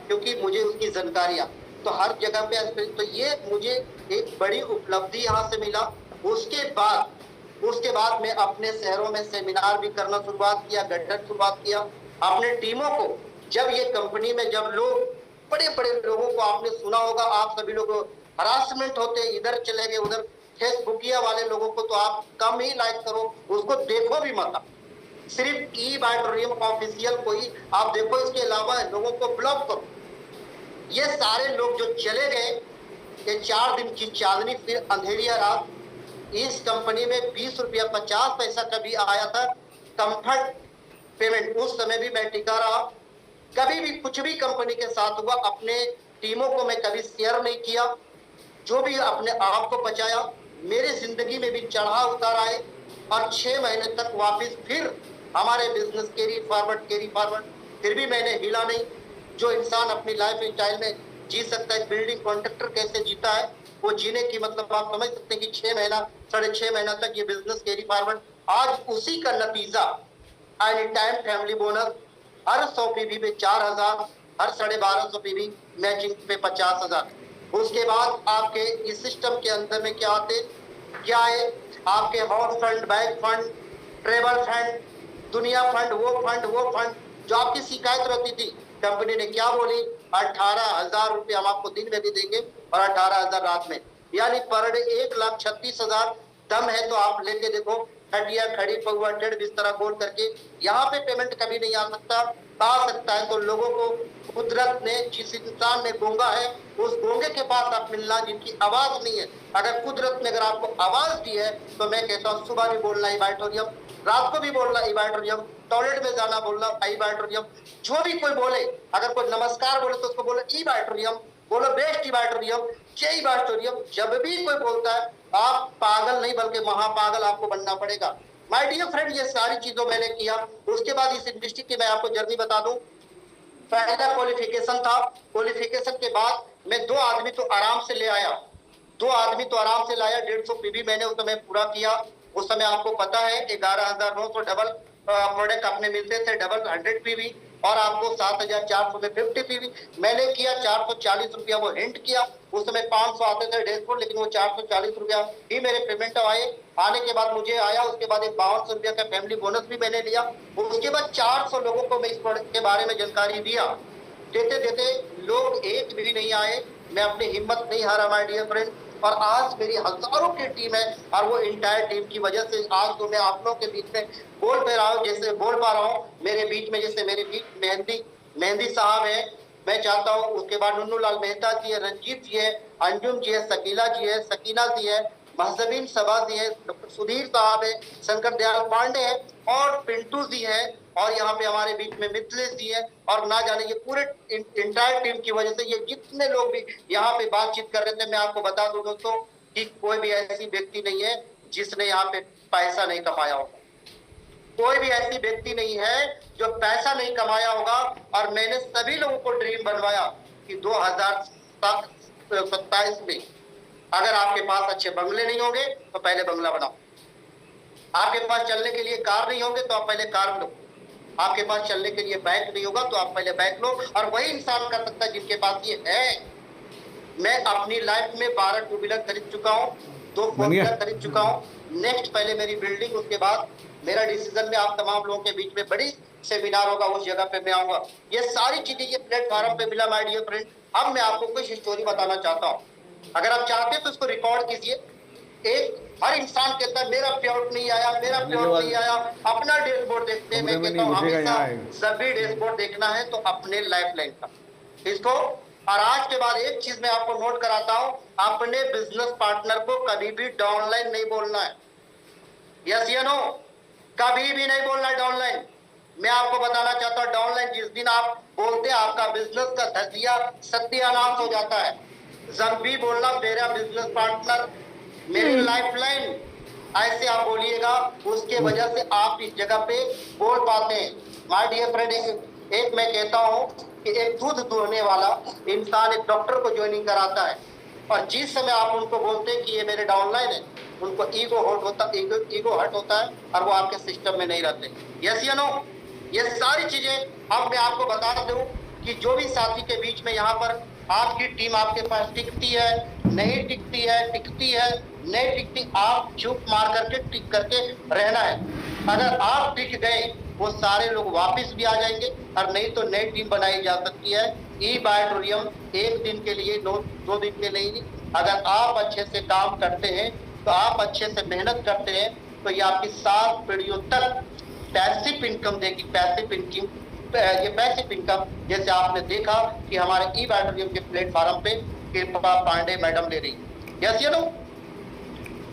क्योंकि मुझे उसकी जानकारियां तो हर जगह पे। तो ये मुझे एक बड़ी उपलब्धि यहाँ से मिला। उसके बाद मैं अपने शहरों में सेमिनार भी करना शुरुआत किया, गठन शुरुआत किया अपने टीमों को। जब ये कंपनी में जब लोग बड़े बड़े लोगों को आपने सुना होगा, आप सभी लोग हरासमेंट होते, इधर चले गए उधर, फेसबुकिया वाले लोगों को तो आप कम ही लाइक करो, उसको देखो भी मत। सिर्फ ई-बाइटोरियम ऑफिशियल को ही आप देखो, इसके अलावा लोगों को ब्लॉक करो। ये सारे लोग जो चले गए, ये 4 दिन की चांदनी फिर अंधेरिया रात। इस कंपनी में 20 रुपया 50 पैसा कभी आया था कंफर्ट पेमेंट, उस समय भी मैं टिका रहा। कभी भी कुछ भी कंपनी के साथ हुआ, अपने टीमों को मैं कभी शेयर नहीं किया, जो भी अपने आप को बचाया। मेरे जिंदगी में भी चढ़ा उतार आए और 6 महीने तक वापस फिर हमारे बिजनेस कैरी फॉरवर्ड, फिर भी मैंने हिला नहीं। जो इंसान अपनी लाइफ स्टाइल में जी सकता है, बिल्डिंग कॉन्ट्रैक्टर कैसे जीता है, वो जीने की मतलब आप समझ सकते हैं कि 6 महीना 6.5 महीना तक ये बिजनेस कैरी फॉरवर्ड। आज उसी का नतीजा एनी टाइम फैमिली बोनस, हर 100 पीवी पे 4000, हर 1250 पीवी मैचिंग पे 50,000। उसके बाद आपके इस सिस्टम के अंदर में क्या है आपके house fund, bank fund, travel fund, दुनिया फंड, वो फंड जो आपकी शिकायत रहती थी, कंपनी ने क्या बोली, 18,000 रुपये हम आपको दिन में भी देंगे और 18,000 रात में, यानी पर डे 1,36,000 दम है। तो आप लेके देखो, खटिया खड़ी पहुआ टेढ़ बिस्तरा गोल करके यहाँ पे पेमेंट कभी नहीं आ सकता है। तो लोगों को कुदरत ने, जिस इंसान ने गूंगा है, उस गूंगे के पास आप मिलना जिनकी आवाज नहीं है। अगर कुदरत ने अगर आपको आवाज दी है तो मैं कहता हूँ सुबह भी बोलना ई-बाइटोरियम, रात को भी बोलना ई-बाइटोरियम, टॉयलेट में जाना बोलना ई-बाइटोरियम। जो भी कोई बोले, अगर कोई नमस्कार बोले तो उसको बोलो ई-बाइटोरियम, बोलो बेस्ट ई-बाइटोरियम, जय ई-बाइटोरियम। जब भी कोई बोलता है आप पागल नहीं बल्कि महापागल आपको बनना पड़ेगा। माय डियर फ्रेंड, ये सारी चीजों मैंने किया। उसके बाद इस इंडस्ट्री की मैं आपको जर्नी बता दूं। पहला क्वालिफिकेशन था, क्वालिफिकेशन के बाद मैं 2 आदमी तो आराम से ले आया, 2 आदमी तो आराम से लाया। 150 पीवी मैंने उस समय पूरा किया। उस समय आपको पता है 11,900 डबल प्रोडक्ट अपने मिलते थे, डबल 100 पीवी, और आपको 7,400 में 50 पीवी मैंने किया। 440 रुपया वो हिंट किया। उस समय 500 आते थे डैशबोर्ड, लेकिन वो 440 रुपया ही मेरे पेमेंट आने के बाद मुझे आया। उसके बाद एक 5200 रुपया का फैमिली बोनस भी मैंने लिया। उसके बाद 400 लोगों को मैं इस प्रोडक्ट के बारे में जानकारी दिया। देते देते लोग एक भी नहीं आए, मैं अपनी हिम्मत नहीं हारा माय डियर फ्रेंड। और आज मेरी हजारों की टीम है, और वो इंटायर टीम की वजह से आज तो मैं आप लोगों के बीच में बोल पा रहा हूँ, जैसे बोल पा रहा हूँ। मेरे बीच में जैसे मेरे बीच मेहंदी साहब है, मैं चाहता हूँ। उसके बाद नुन्नू लाल मेहता जी है, रंजीत जी है, अंजुम जी है, शकीला जी है, सकीना जी है, महजबीन सबा जी है, डॉक्टर सुधीर साहब है, शंकर दयाल पांडे है, और पिंटू जी है, और यहाँ पे हमारे बीच में मिथिलेश जी है। और ना जाने ये पूरे इंटायर टीम की वजह से ये जितने लोग भी यहाँ पे बातचीत कर रहे थे, मैं आपको बता दूं दोस्तों कि कोई भी ऐसी व्यक्ति नहीं है जिसने यहाँ पे पैसा नहीं कमाया होगा। कोई भी ऐसी व्यक्ति नहीं है जो पैसा नहीं कमाया होगा। और मैंने सभी लोगों को ड्रीम बनवाया कि 2027 में अगर आपके पास अच्छे बंगले नहीं होंगे तो पहले बंगला बनाओ, आपके पास चलने के लिए कार नहीं होंगे तो आप पहले कार लो, आपके पास चलने के लिए बैंक नहीं होगा तो आप पहले बैंक लो। और वही इंसान कर सकता है जिनके पास ये है। मैं अपनी लाइफ में 12 टू व्हीलर खरीद चुका हूँ, 2 फोर व्हीलर खरीद चुका हूँ। नेक्स्ट पहले मेरी बिल्डिंग, उसके बाद मेरा डिसीजन में आप तमाम लोगों के बीच में बड़ी सेमिनार होगा, उस जगह पे मैं आऊंगा। ये सारी चीजें ये प्लेटफॉर्म पे मिला माय डियर फ्रेंड। अब मैं आपको कुछ स्टोरी बताना चाहता हूँ, अगर आप चाहते हैं तो इसको रिकॉर्ड कीजिए। हर इंसान कहता है मेरा पेआउट नहीं आया, मेरा पेआउट नहीं आया। अपना डैशबोर्ड देखते हैं, मैं कहता हूँ हमेशा सभी डैशबोर्ड देखना है तो अपने लाइफ लाइन का इसको। और आज के बाद एक चीज मैं आपको नोट कराता हूँ, अपने बिजनेस पार्टनर को कभी भी डाउनलाइन नहीं बोलना है। यस या नो, कभी भी नहीं बोलना है डाउनलाइन। मैं आपको बताना चाहता हूँ, डाउनलाइन जिस दिन आप बोलते हैं आपका बिजनेस का धजिया सत्यानाश हो जाता है। जब भी बोलना मेरा बिजनेस पार्टनर, मेरी लाइफलाइन, ऐसे आप बोलिएगा, उसके वजह से आप इस जगह पे बोल पाते हैं। माय डियर फ्रेंड, एक मैं कहता हूँ कि एक दूध दुहने वाला इंसान एक डॉक्टर को ज्वाइनिंग कराता है, और जिस समय आप उनको बोलते हैं कि ये मेरे डाउनलाइन है, उनको ईगो हर्ट होता है और वो आपके सिस्टम में नहीं रहते। यस या नो? ये सारी चीजें अब मैं आपको बता दूं कि जो भी साथी के बीच में यहाँ पर आपकी टीम आपके पास टिकती है, नहीं टिकती है, टिकती है, नहीं टिकती, आप चुप मार करके टिक करके रहना है। अगर आप टिक गए, वो सारे लोग वापस भी आ जाएंगे, और नहीं तो नई टीम बनाई जा सकती है। ई बायोटोरियम एक दिन के लिए, 2 दिन के लिए नहीं। अगर आप अच्छे से काम करते हैं, तो आप अच्छे से मेहनत करते हैं, तो ये आपकी 7 पीढ़ियों तक पैसिव इनकम देगी। ये पैसिव इनकम, जैसे आपने देखा कि हमारे ई बायोटोरियम के प्लेटफॉर्म पे कृपा पांडे मैडम ले रही। Yes you know?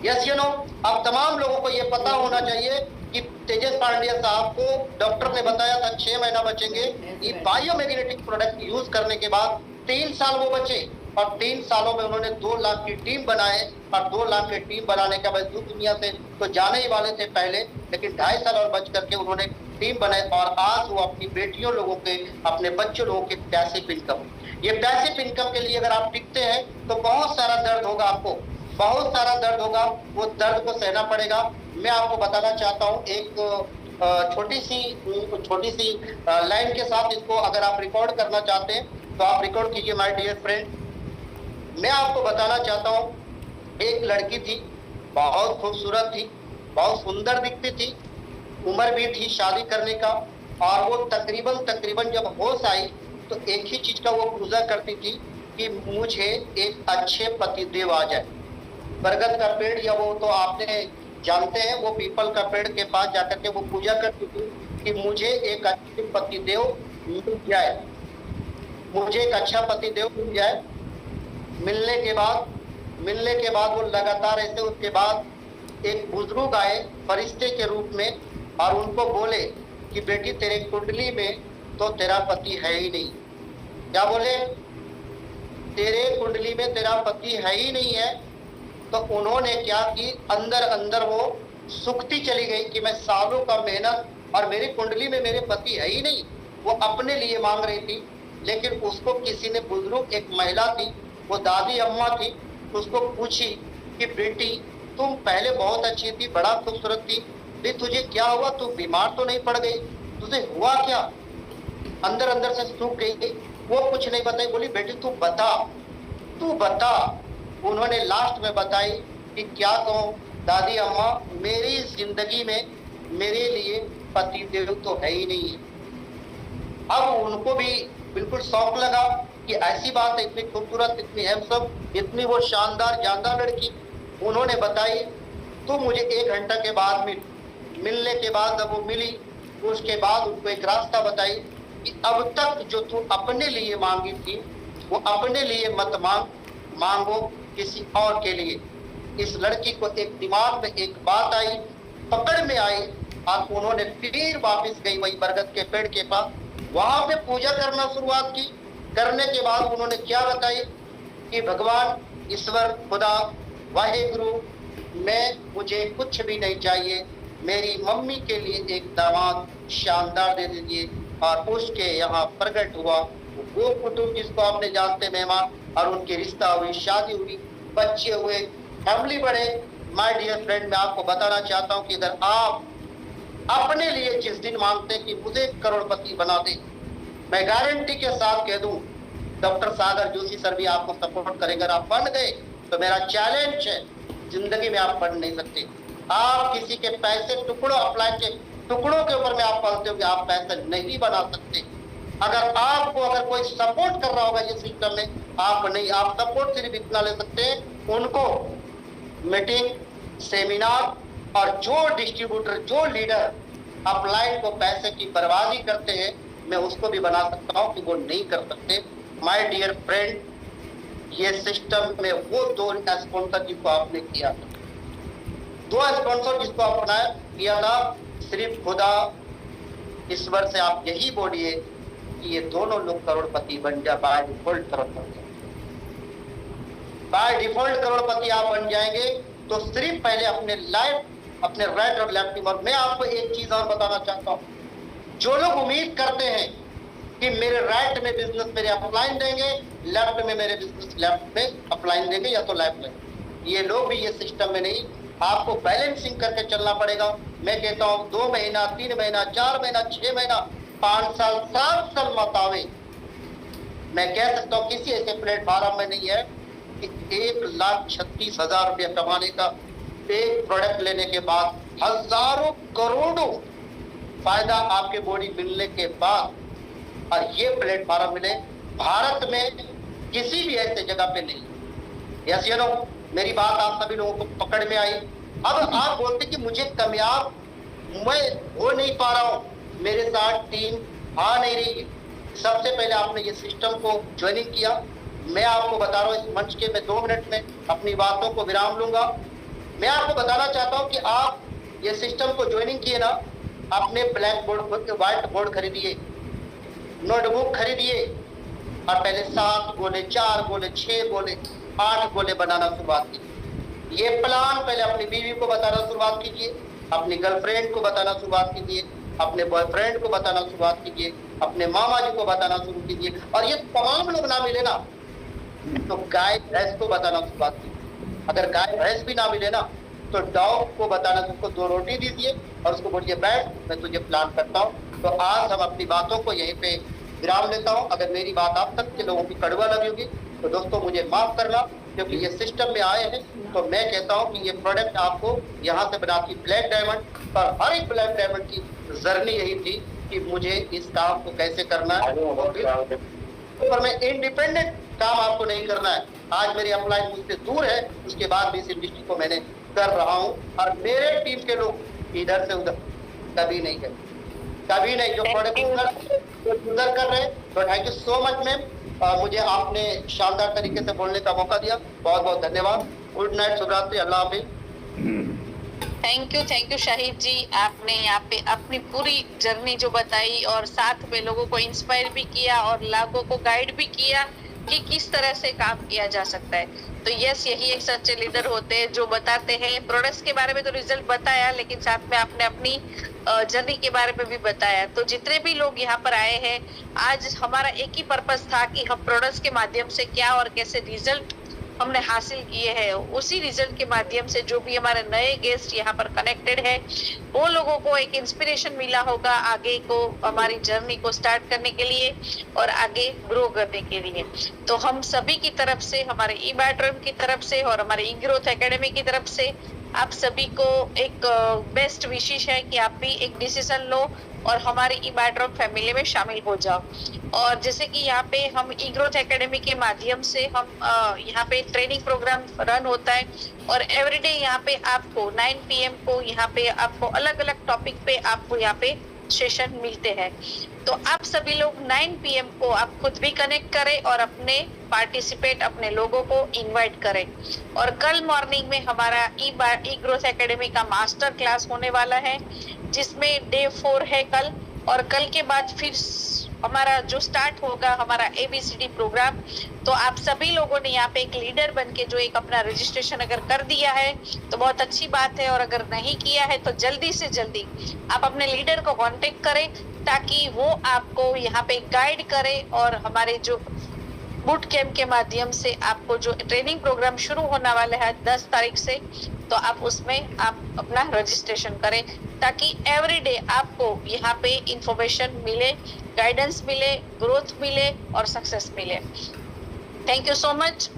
Yes you know? अब तमाम लोगों को ये पता होना चाहिए कि तेजस पांड्या साहब को डॉक्टर ने बताया था 6 महीना बचेंगे। ये बायोमैग्नेटिक प्रोडक्ट यूज करने के बाद 3 साल वो बचे, और 3 सालों में उन्होंने 2 लाख की टीम बनाए, और 2 लाख की टीम बनाने के बाद दुनिया से तो जाने ही वाले थे पहले, लेकिन 2.5 साल और बच करके उन्होंने टीम बनाई, और आज वो अपनी बेटियों लोगों के, अपने बच्चों लोगों के पैसिव इनकम। ये पैसिव इनकम के लिए अगर आप टिकते हैं तो बहुत सारा दर्द होगा, आपको बहुत सारा दर्द होगा, वो दर्द को सहना पड़ेगा। मैं आपको बताना चाहता हूँ एक छोटी सी लाइन के साथ, इसको अगर आप रिकॉर्ड करना चाहते हैं तो आप रिकॉर्ड कीजिए। माय डियर फ्रेंड, मैं आपको बताना चाहता हूँ, एक लड़की थी, बहुत खूबसूरत थी, बहुत सुंदर दिखती थी, उम्र भी थी शादी करने का, और वो तकरीबन जब होश आई तो एक ही चीज का वो पूजा करती थी कि मुझे एक अच्छे पतिदेव आ जाए। बरगद का पेड़, या वो तो आपने जानते हैं, वो पीपल का पेड़ के पास जाकर के वो पूजा करती थी कि मुझे एक अच्छे पतिदेव मिल जाए, मुझे एक अच्छा पतिदेव मिल जाए। मिलने के बाद वो लगातार ऐसे, उसके बाद एक बुजुर्ग आए फरिश्ते के रूप में, और उनको बोले कि बेटी तेरे कुंडली में तो तेरा पति है ही नहीं। क्या बोले? तेरे कुंडली में तेरा पति है ही नहीं है। तो उन्होंने क्या की, अंदर वो सुखती चली गई कि मैं सालों का मेहनत, और मेरी कुंडली में मेरे पति है ही नहीं। वो अपने लिए मांग रही थी, लेकिन उसको किसी ने, बुजुर्ग एक महिला थी, वो दादी अम्मा थी, उसको पूछी कि बेटी तुम पहले बहुत अच्छी थी, बड़ा खूबसूरत थी, भी तुझे क्या हुआ? तू बीमार तो नहीं पड़ गई? तुझे हुआ क्या? अंदर से सूख गई। वो कुछ नहीं बताई, बोली बेटी तू बता। उन्होंने लास्ट में बताई कि क्या कहूँ दादी अम्मा, मेरी जिंदगी में मेरे लिए पति देव तो है ही नहीं है। अब उनको भी बिल्कुल शौक लगा कि ऐसी बात है, इतनी खूबसूरत, इतनी हैंडसम, इतनी वो शानदार जानदार लड़की। उन्होंने बताई तो मुझे 1 घंटा के बाद मिलने के बाद जब वो मिली, उसके बाद उनको एक रास्ता बताई कि अब तक जो तू अपने लिए मांगी थी, वो अपने लिए मत मांगो, किसी और के लिए। इस लड़की को एक दिमाग में एक बात आई, पकड़ में आई, और उन्होंने फिर वापस गई वही बरगद के पेड़ के पास, वहां पे पूजा करना शुरुआत की। करने के बाद उन्होंने क्या बताई कि भगवान, ईश्वर, खुदा, वाहेगुरु, मुझे कुछ भी नहीं चाहिए, मेरी मम्मी के लिए एक दामाद शानदार दे दीजिए। और उसके यहाँ प्रकट हुआ वो कुटुंब जिसको आपने जानते मेहमान, और उनकी रिश्ता हुई, शादी हुई, बच्चे हुए, फैमिली बढ़े। माय डियर फ्रेंड, मैं आपको बताना चाहता हूँ कि अगर आप अपने लिए जिस दिन मांगते हैं कि मुझे करोड़पति बना दे, मैं गारंटी के साथ कह दूं, डॉक्टर सागर जोशी सर भी आपको सपोर्ट करेंगे। अगर आप बन गए तो मेरा चैलेंज है, जिंदगी में आप बन नहीं सकते। आप किसी के पैसे टुकड़ों के ऊपर में आप पालते हो कि आप पैसे नहीं बना सकते। अगर कोई सपोर्ट कर रहा होगा ये सिस्टम में, आप नहीं, आप सपोर्ट सिर्फ इतना ले सकते हैं, उनको मीटिंग, सेमिनार, और जो डिस्ट्रीब्यूटर, जो लीडर अपलाइन को पैसे की बर्बादी करते हैं, मैं उसको भी बना सकता हूँ कि वो नहीं कर सकते। माय डियर फ्रेंड, ये सिस्टम में वो 2 स्पॉन्सर जिसको आपने किया था, 2 स्पॉन्सर जिसको आपने किया था, सिर्फ खुदा, ईश्वर से आप यही बोलिए कि ये दोनों लोग करोड़पति बन जा, बाय डिफॉल्ट करोड़पति। बाय डिफॉल्ट करोड़पति आप बन जाएंगे, तो सिर्फ पहले अपने लाइफ, अपने राइट और लेफ्ट टीम। और मैं आपको एक चीज और बताना चाहता हूँ, जो लोग उम्मीद करते हैं कि मेरे राइट में बिजनेस मेरे अपलाइन देंगे, लेफ्ट में मेरे बिजनेस लेफ्ट में अपलाइन देंगे या तो लेफ्ट में, ये लोग भी ये सिस्टम में नहीं, आपको बैलेंसिंग करके चलना पड़ेगा। मैं कहता हूँ 2 महीना, 3 महीना, 4 महीना, 6 महीना, 5 साल, 7 साल मत आवे। मैं कह सकता हूँ किसी ऐसे प्लेटफॉर्म में नहीं है कि 1,36,000 रुपया कमाने का एक प्रोडक्ट लेने के बाद हजारों करोड़ों फायदा आपके बॉडी मिलने के बाद, और ये प्लेटफॉर्म मिले भारत में किसी भी ऐसे जगह पे नहीं। यस यू नो, मेरी बात आप सभी लोगों को पकड़ में आई। अब आप बोलते कि मुझे कामयाब मैं हो नहीं पा रहा हूँ, मेरे साथ टीम आ नहीं रही है। सबसे पहले आपने ये सिस्टम को ज्वाइनिंग किया। मैं आपको बता रहा हूँ इस मंच के मैं 2 मिनट में अपनी बातों को विराम लूंगा। मैं आपको बताना चाहता हूँ कि आप ये सिस्टम को ज्वाइनिंग किए ना, अपने ब्लैक बोर्ड, व्हाइट बोर्ड खरीदिए, नोटबुक खरीदिए, और पहले 7 गोले, 4 गोले, 6 गोले, 8 गोले बनाना शुरुआत कीजिए। ये प्लान पहले अपनी बीवी को बताना शुरुआत कीजिए, अपनी गर्लफ्रेंड को बताना शुरुआत कीजिए, अपने बॉयफ्रेंड को बताना शुरुआत कीजिए, अपने मामा जी को बताना शुरू कीजिए। और ये तमाम लोग ना मिले ना, तो गाय भैंस को बताना शुरुआत कीजिए। अगर गाय भैंस भी ना मिले ना, तो डॉग को बताना, उसको 2 रोटी दीजिए और उसको बोलिए बैठ, मैं तुझे प्लान करता हूँ। तो आज हम अपनी बातों को यहीं पे विराम लेता हूँ। अगर मेरी बात आप तक के लोगों की कड़वा लगी होगी तो दोस्तों मुझे माफ करना, क्योंकि ये सिस्टम में आए हैं। तो मैं कहता हूँ कि ये प्रोडक्ट आपको यहाँ से बना की ब्लैक डायमंड, और हर एक ब्लैक डायमंड की जर्नी यही थी कि मुझे इस काम को कैसे करना है। और मैं इंडिपेंडेंट काम आपको नहीं करना है। आज मेरी अपलाइन मुझसे दूर है, उसके बाद भी इस इंडस्ट्री को मैंने कर रहा हूँ, और मेरे टीम के लोग इधर से उधर कभी नहीं गए, कभी नहीं। जो प्रोडक्ट यूजर कर रहे हैं, तो thank you so much ma'am, मुझे आपने शानदार तरीके से बोलने का मौका दिया। बहुत बहुत धन्यवाद। गुड नाइट, शुभ रात्रि, अल्लाह हाफिज। थैंक यू शाहिद जी, आपने यहाँ पे अपनी पूरी जर्नी जो बताई और साथ में लोगों को इंस्पायर भी किया और लोगों को गाइड भी किया कि किस तरह से काम किया जा सकता है। तो यस, यही एक सच्चे लीडर होते हैं जो बताते हैं। प्रोडक्ट्स के बारे में तो रिजल्ट बताया, लेकिन साथ में आपने अपनी जर्नी के बारे में भी बताया। तो जितने भी लोग यहाँ पर आए हैं, आज हमारा एक ही पर्पस था कि हम प्रोडक्ट्स के माध्यम से क्या और कैसे रिजल्ट हमने हासिल किए हैं, उसी रिजल्ट के माध्यम से जो भी हमारे नए गेस्ट यहाँ पर कनेक्टेड है, वो लोगों को एक इंस्पिरेशन मिला होगा आगे को हमारी जर्नी को स्टार्ट करने के लिए और आगे ग्रो करने के लिए। तो हम सभी की तरफ से, हमारे ई बैटरम की तरफ से और हमारे ई ग्रोथ एकेडमी की तरफ से आप सभी को एक बेस्ट विशेष है कि आप भी एक डिसीजन लो और हमारे ई बैटरम फैमिली में शामिल हो जाओ। और जैसे कि यहाँ पे हम ई ग्रोथ एकेडमी के माध्यम से हम यहाँ पे ट्रेनिंग प्रोग्राम रन होता है और एवरीडे यहाँ पे आपको 9 PM को यहाँ पे आपको अलग अलग टॉपिक पे आपको यहाँ पे सेशन मिलते हैं। तो आप सभी लोग 9 PM को आप खुद भी कनेक्ट करें और अपने पार्टिसिपेट अपने लोगों को इनवाइट करें। और कल मॉर्निंग में हमारा ई ग्रोथ एकेडमी का मास्टर क्लास होने वाला है, जिसमें डे 4 है कल। और कल के बाद फिर हमारा जो स्टार्ट होगा हमारा ABCD प्रोग्राम। तो आप सभी लोगों ने यहाँ पे एक लीडर बन के जो एक अपना रजिस्ट्रेशन अगर कर दिया है तो बहुत अच्छी बात है, और अगर नहीं किया है तो जल्दी से जल्दी आप अपने लीडर को कांटेक्ट करें ताकि वो आपको यहाँ पे गाइड करे और हमारे जो बूट कैंप के माध्यम से आपको जो ट्रेनिंग प्रोग्राम शुरू होने वाला है 10 तारीख से, तो आप उसमें आप अपना रजिस्ट्रेशन करें ताकि एवरीडे आपको यहाँ पे इंफॉर्मेशन मिले, गाइडेंस मिले, ग्रोथ मिले और सक्सेस मिले। Thank you so much.